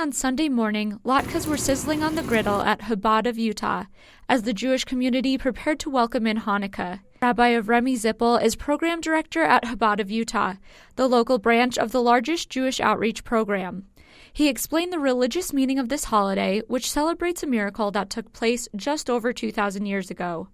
on Sunday morning, latkes were sizzling on the griddle at Chabad of Utah as the Jewish community prepared to welcome in Hanukkah. Rabbi Avremi Zippel is program director at Chabad of Utah, the local branch of the largest Jewish outreach program. He explained the religious meaning of this holiday, which celebrates a miracle that took place just over 2,000 years ago.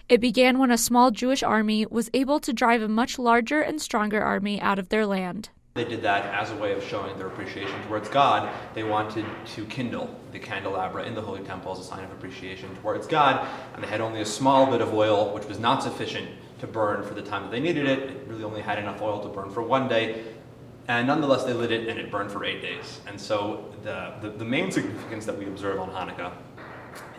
It began when a small Jewish army was able to drive a much larger and stronger army out of their land. They did that as a way of showing their appreciation towards God. They wanted to kindle the candelabra in the Holy Temple as a sign of appreciation towards God, and they had only a small bit of oil, which was not sufficient to burn for the time that they needed it. It really only had enough oil to burn for one day, and nonetheless they lit it and it burned for 8 days. And so the main significance that we observe on Hanukkah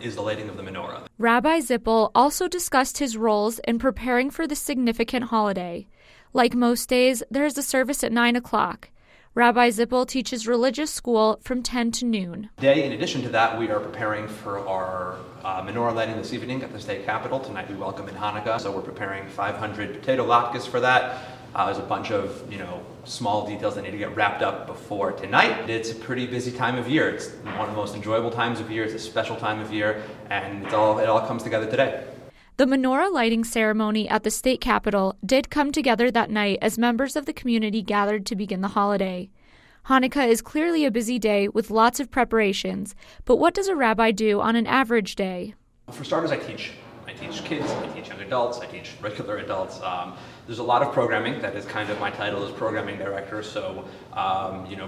is the lighting of the menorah. Rabbi Zippel also discussed his roles in preparing for this significant holiday. Like most days, there is a service at 9 o'clock. Rabbi Zippel teaches religious school from 10 to noon. Today, in addition to that, we are preparing for our menorah lighting this evening at the state capitol. Tonight we welcome in Hanukkah, so we're preparing 500 potato latkes for that. There's a bunch of small details that need to get wrapped up before tonight. It's a pretty busy time of year. It's one of the most enjoyable times of year. It's a special time of year, and it all comes together today. The menorah lighting ceremony at the state capitol did come together that night as members of the community gathered to begin the holiday. Hanukkah is clearly a busy day with lots of preparations, but what does a rabbi do on an average day? For starters, I teach kids, I teach young adults, I teach regular adults. There's a lot of programming. That is kind of my title as programming director. So,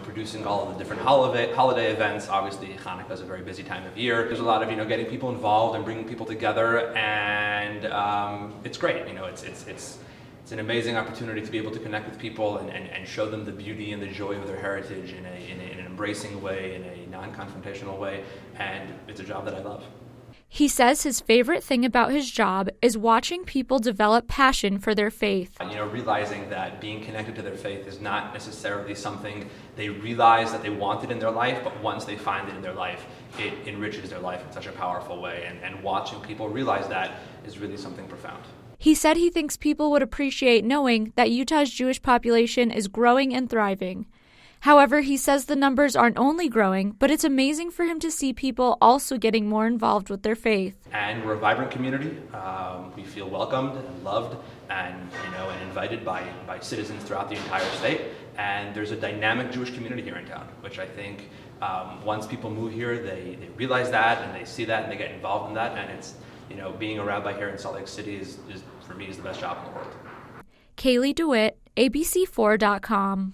producing all of the different holiday events. Obviously, Hanukkah is a very busy time of year. There's a lot of getting people involved and bringing people together, and it's great. It's an amazing opportunity to be able to connect with people and show them the beauty and the joy of their heritage in an embracing way, in a non-confrontational way, and it's a job that I love. He says his favorite thing about his job is watching people develop passion for their faith. Realizing that being connected to their faith is not necessarily something they realize that they wanted in their life, but once they find it in their life, it enriches their life in such a powerful way. And watching people realize that is really something profound. He said he thinks people would appreciate knowing that Utah's Jewish population is growing and thriving. However, he says the numbers aren't only growing, but it's amazing for him to see people also getting more involved with their faith. And we're a vibrant community. We feel welcomed and loved and invited by citizens throughout the entire state. And there's a dynamic Jewish community here in town, which I think once people move here, they realize that and they see that and they get involved in that. And it's, being a rabbi here in Salt Lake City is for me, is the best job in the world. Kaylee DeWitt, ABC4.com.